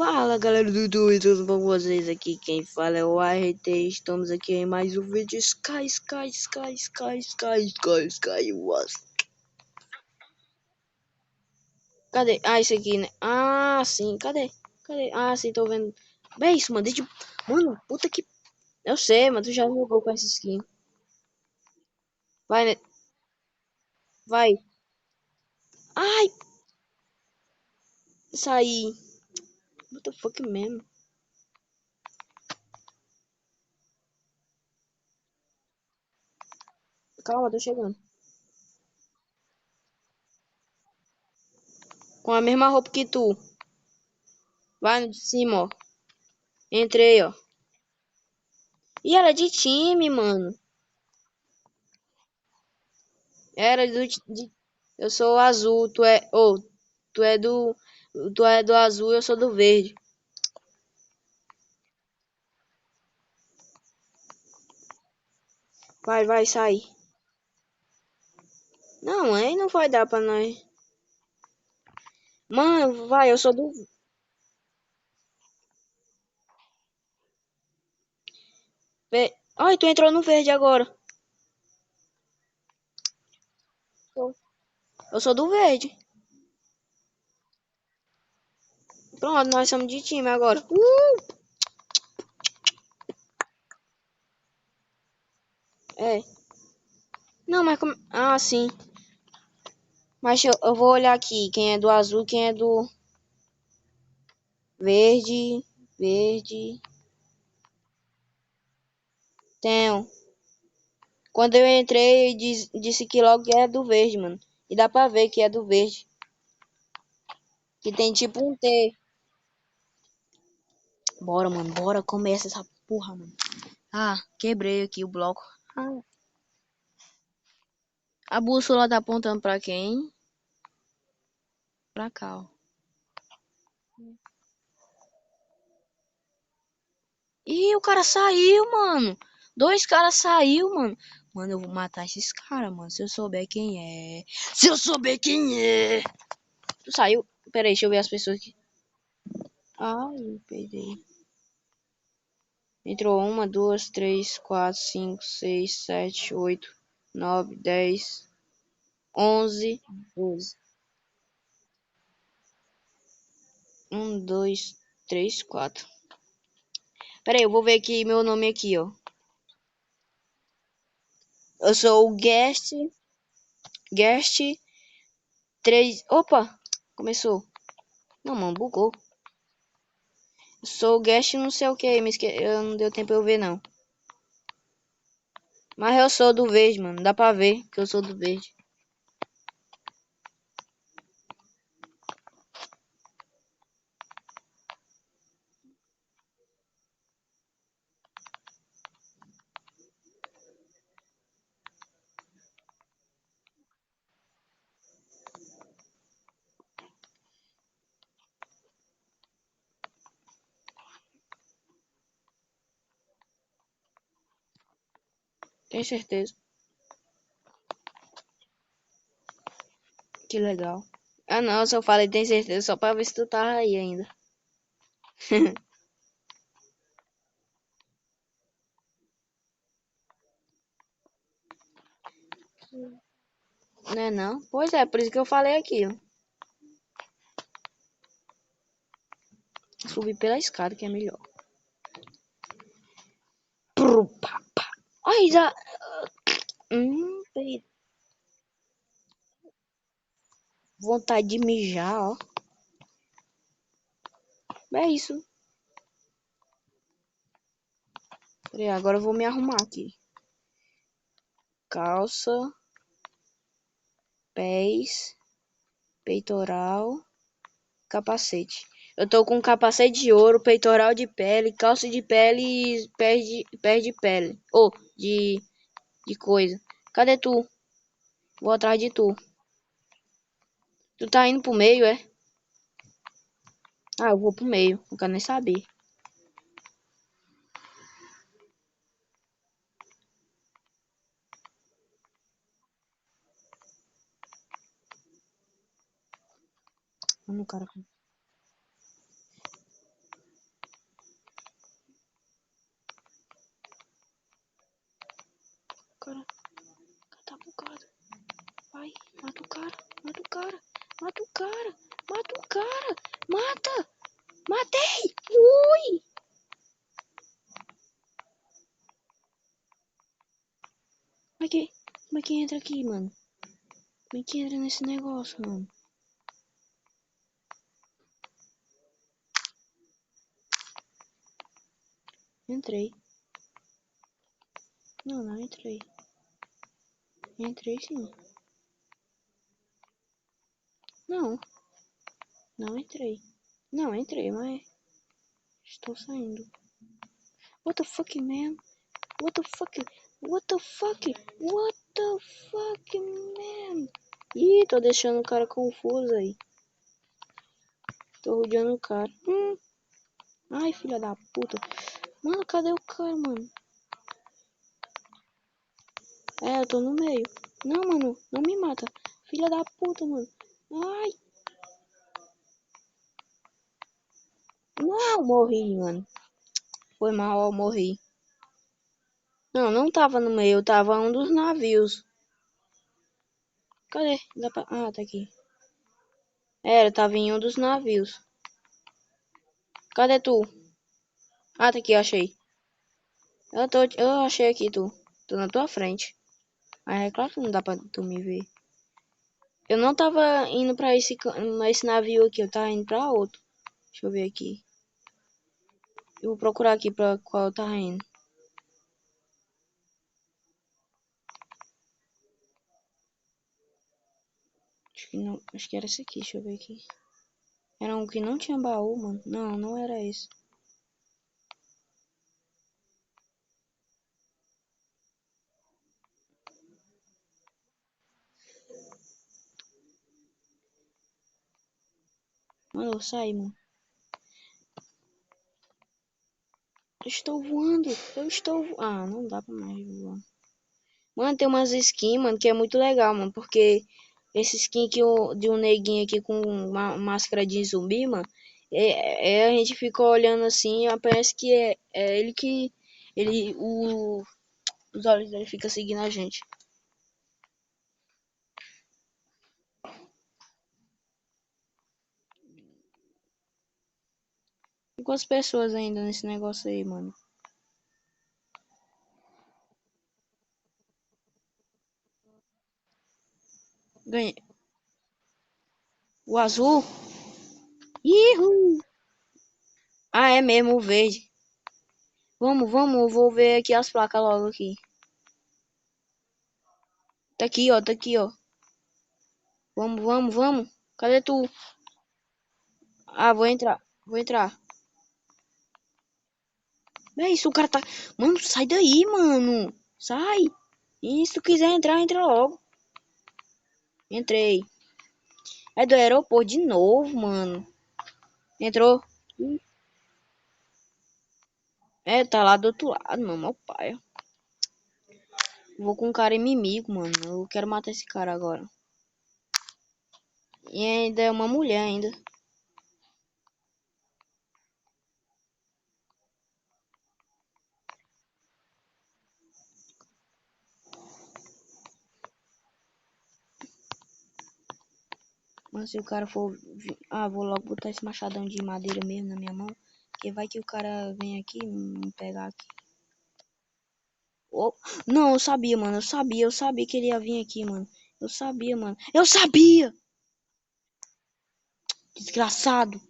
Fala galera do YouTube, tudo bom com vocês? Aqui quem fala é o ART. Estamos aqui em mais um vídeo Sky was. Cadê? Ah, esse aqui, né? Ah, sim, cadê? Cadê? Ah, sim, tô vendo. É isso, mano, deixa. Mano, puta que. Eu sei, mano, tu já jogou com essa skin. Vai, né? Vai. Ai, saí. What the fuck mesmo? Calma, tô chegando. Com a mesma roupa que tu. Vai no de cima, ó. Entrei, ó. E ela é de time, mano. Era eu sou o azul, tu é, tu é do azul, eu sou do verde. Vai, sai. Não, aí não vai dar pra nós. Mano, vai, eu sou do. Ai, tu entrou no verde agora. Eu sou do verde. Pronto, nós somos de time agora. É. Não, mas como. Ah, sim. Mas eu vou olhar aqui quem é do azul, quem é do verde. Verde. Tenho. Quando eu entrei, disse que logo que é do verde, mano. E dá pra ver que é do verde. Que tem tipo um T. Bora, mano. Bora. Começa essa porra, mano. Ah, quebrei aqui o bloco. Ah, a bússola tá apontando pra quem? Pra cá, ó. Ih, o cara saiu, mano. Dois caras saiu, mano. Mano, eu vou matar esses caras, mano. Se eu souber quem é. Se eu souber quem é. Tu saiu? Pera aí, deixa eu ver as pessoas aqui. Ai, perdi. Entrou uma, duas, três, quatro, cinco, seis, sete, oito, nove, 10, 11, 12. Um, dois, três, quatro. Pera aí, eu vou ver aqui meu nome aqui, ó. Eu sou o Guest 3. Opa! Começou. Não, mano, bugou. Eu sou o Guest não sei o que, eu não deu tempo eu ver, não. Mas eu sou do verde, mano. Dá pra ver que eu sou do verde. Tenho certeza. Que legal. Ah, não, eu só falei tem certeza só pra ver se tu tá aí ainda. Não é não? Pois é, por isso que eu falei aquilo. Subir pela escada que é melhor. Ai, já. Peraí. Vontade de mijar, ó. É isso. Peraí, agora eu vou me arrumar aqui. Calça, pés, peitoral, capacete. Eu tô com capacete de ouro, peitoral de pele, calça de pele e pés de pele. Ou, de coisa. Cadê tu? Vou atrás de tu. Tu tá indo pro meio, é? Ah, eu vou pro meio. Não quero nem saber. Mano, cara. cara. Vai, mata o cara, mata o cara, mata o cara, mata o cara, mata! Matei! Ui! Como é que entra aqui, mano? Como é que entra nesse negócio, mano? Entrei. Não, não entrei. Entrei sim. Não, não entrei. Não, entrei, mas estou saindo. What the fuck, man? What the fuck? What the fuck? What the fuck, man? Ih, tô deixando o cara confuso aí. Tô rodeando o cara. Ai, filha da puta. Mano, cadê o cara, mano? É, eu tô no meio. Não, mano, não me mata. Filha da puta, mano. Ai, não, morri, mano. Foi mal, eu morri. Não, não tava no meio, eu tava um dos navios. Cadê? Ah, tá aqui. Era, tava em um dos navios. Cadê tu? Ah, tá aqui, achei. Eu achei aqui tu. Tô na tua frente. Mas é claro que não dá pra tu me ver. Eu não tava indo pra esse navio aqui, eu tava indo pra outro. Deixa eu ver aqui. Eu vou procurar aqui pra qual eu tava indo. Acho que era esse aqui, deixa eu ver aqui. Era um que não tinha baú, mano. Não, não era esse. Mano, eu saí, mano. Eu estou voando. Eu estou Ah, não dá pra mais voar. Mano, tem umas skins, mano, que é muito legal, mano. Porque esse skin de um neguinho aqui com uma máscara de zumbi, mano. A gente fica olhando assim, parece que é ele que. Os olhos dele ficam seguindo a gente. E quantas pessoas ainda nesse negócio aí, mano? Ganhei. O azul? Ihu! Ah, é mesmo, o verde. Vamos, eu vou ver aqui as placas logo aqui. Tá aqui, ó. Vamos. Cadê tu? Ah, vou entrar. É isso, o cara tá. Mano, sai daí, mano. Sai. E se tu quiser entrar, entra logo. Entrei. É do aeroporto de novo, mano. Entrou. É, tá lá do outro lado, mano. Meu pai. Vou com um cara inimigo, mano. Eu quero matar esse cara agora. E ainda é uma mulher ainda. Mas se o cara for. Ah, vou logo botar esse machadão de madeira mesmo na minha mão. Porque vai que o cara vem aqui me pegar aqui. Oh, não, eu sabia, mano. Eu sabia que ele ia vir aqui, mano. Eu sabia, mano. Eu sabia! Desgraçado.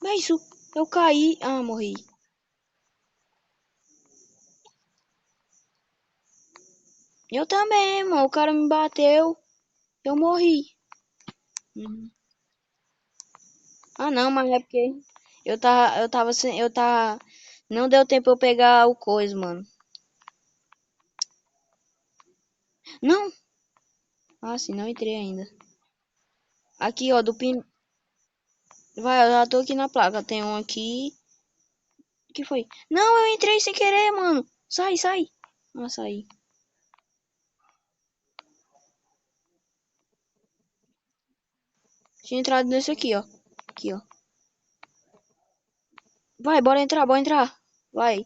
Mas isso, eu caí. Ah, morri. Eu também, mano. O cara me bateu. Eu morri. Uhum. Ah, não, mas é porque eu tava. Não deu tempo eu pegar o coisa, mano. Não. Ah, sim, não entrei ainda. Aqui, ó, do pin. Vai, eu já tô aqui na placa. Tem um aqui. O que foi? Não, eu entrei sem querer, mano. Sai. Ah, saí. Tinha entrado nesse aqui, ó. Aqui, ó. Vai, bora entrar. Vai.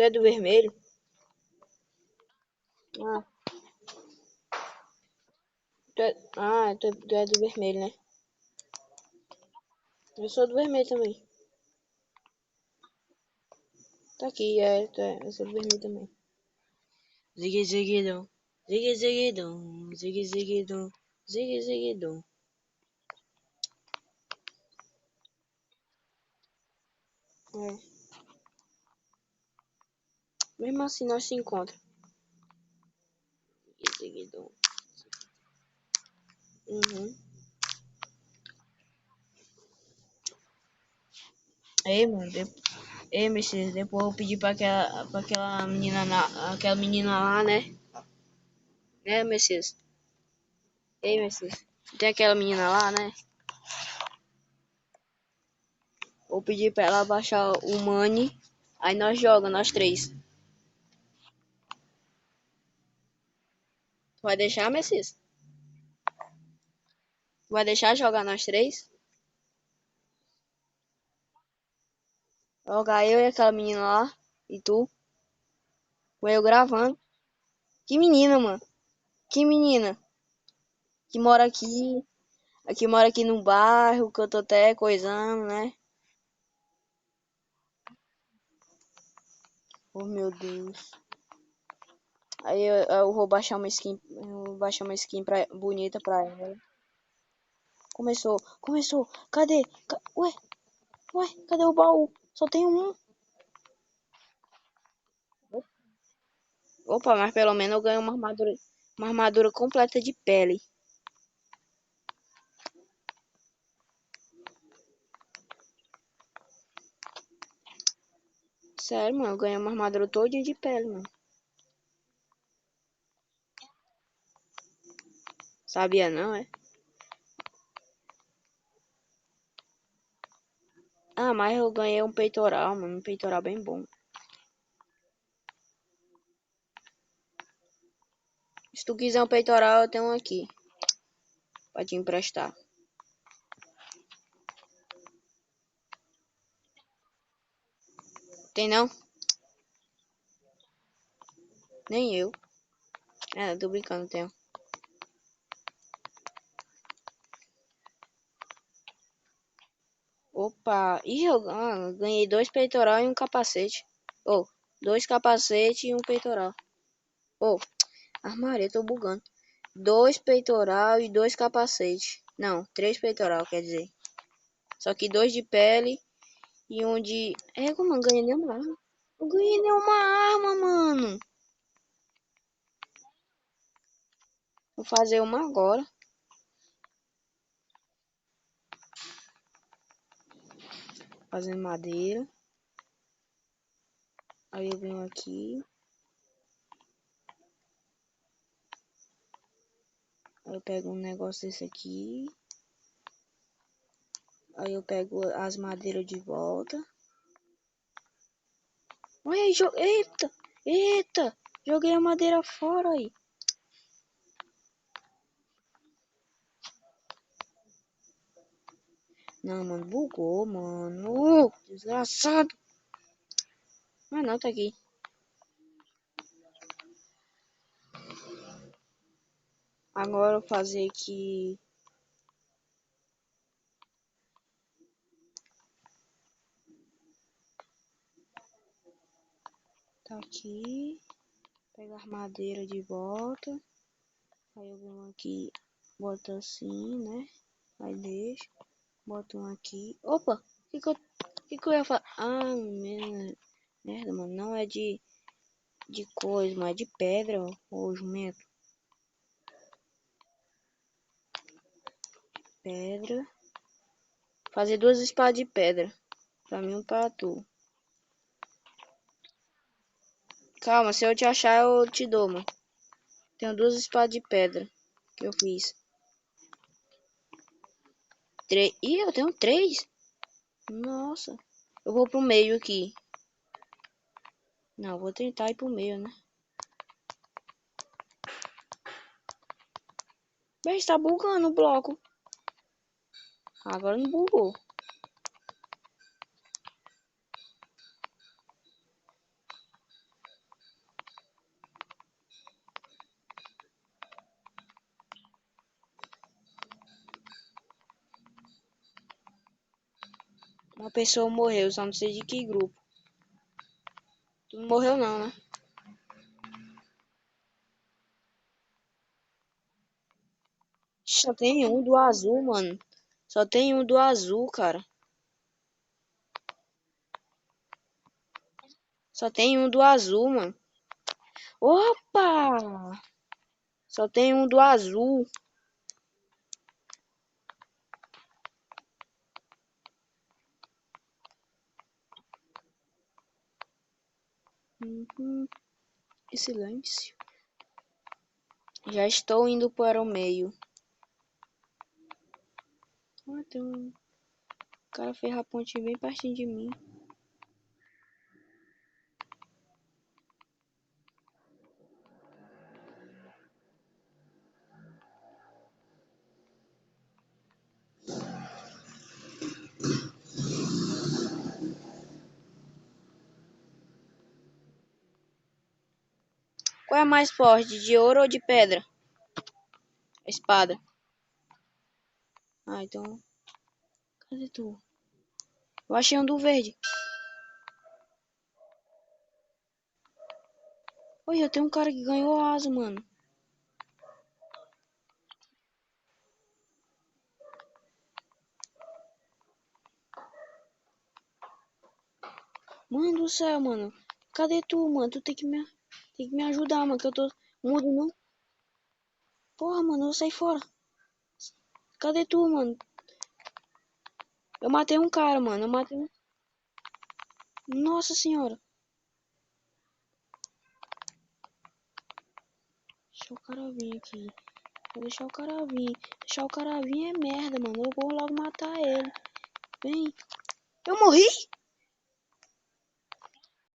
Tu é do vermelho? Ah, tu é do vermelho, né? Eu sou do vermelho também. Tá aqui, eu sou do vermelho também. Zigue ziguidum, zigue ziguidum, zigue ziguidum, zigue ziguidum. É. Mesmo assim nós se encontramos. Zigue ziguidum. Uhum. Ei, mano, ei, Messias, depois eu pedi pra aquela menina aquela menina lá, né? Né, Messias? Ei, Messias. Tem aquela menina lá, né? Vou pedir pra ela baixar o Money. Aí nós joga, nós três. Tu vai deixar, Messias? Tu vai deixar jogar nós três? Jogar eu e aquela menina lá. E tu? Com eu gravando. Que menina, mano? Que menina? Que mora aqui. Que mora aqui no bairro, que eu tô até coisando, né? Oh, meu Deus. Aí eu vou baixar uma skin. Eu vou baixar uma skin bonita pra ela. Começou. Cadê? Ué, cadê o baú? Só tem um. Opa, mas pelo menos eu ganho uma armadura completa de pele. Sério, mano, eu ganhei uma armadura todinha de pele, mano. Sabia não, é? Ah, mas eu ganhei um peitoral, mano. Um peitoral bem bom. Se tu quiser um peitoral, eu tenho um aqui. Pra te emprestar. Tem não? Nem eu. É, tô brincando, tenho. Opa! Ih, eu ganhei dois peitoral e um capacete. Oh, dois capacetes e um peitoral. Oh, armário, eu tô bugando. Dois peitoral e dois capacetes. Não, três peitoral, quer dizer. Só que dois de pele e um de... É, como eu não ganhei nenhuma arma. Eu ganhei nenhuma arma, mano. Vou fazer uma agora. Fazendo madeira. Aí eu venho aqui. Aí eu pego um negócio desse aqui. Aí eu pego as madeiras de volta. Olha aí, eita! Eita! Joguei a madeira fora aí. Não, mano, bugou, mano. Desgraçado. Ah, não, tá aqui. Agora eu vou fazer aqui. Tá aqui. Pegar madeira de volta. Aí eu venho aqui. Boto assim, né? Aí deixa. Boto um aqui. Opa! Que eu ia falar? Ah, merda, mano. Não é de coisa, mas é de pedra, ô jumento. Pedra. Fazer duas espadas de pedra. Pra mim, um pra tu. Calma, se eu te achar, eu te dou, mano. Tenho duas espadas de pedra que eu fiz. Três. Ih, eu tenho três. Nossa. Eu vou pro meio aqui. Não, vou tentar ir pro meio, né? Mas tá bugando o bloco. Agora não bugou. Uma pessoa morreu, só não sei de que grupo. Tu não morreu não, né? Só tem um do azul, mano. Só tem um do azul, cara. Só tem um do azul, mano. Opa! Só tem um do azul. Uhum. Que silêncio. Já estou indo para o meio. Ah, tem um cara fez a ponte bem pertinho de mim. Qual é mais forte, de ouro ou de pedra? Espada. Ah, então. Cadê tu? Eu achei um do verde. Oi, eu tenho um cara que ganhou asa, mano. Mano do céu, mano. Cadê tu, mano? Tu tem que me ajudar, mano, que eu tô mudo, não. Porra, mano, eu saí fora. Cadê tu, mano? Eu matei um cara, mano. Eu matei um. Nossa senhora. Deixa o cara vir aqui. Vou deixar o cara vir. Deixar o cara vir é merda, mano. Eu vou logo matar ele. Vem. Eu morri?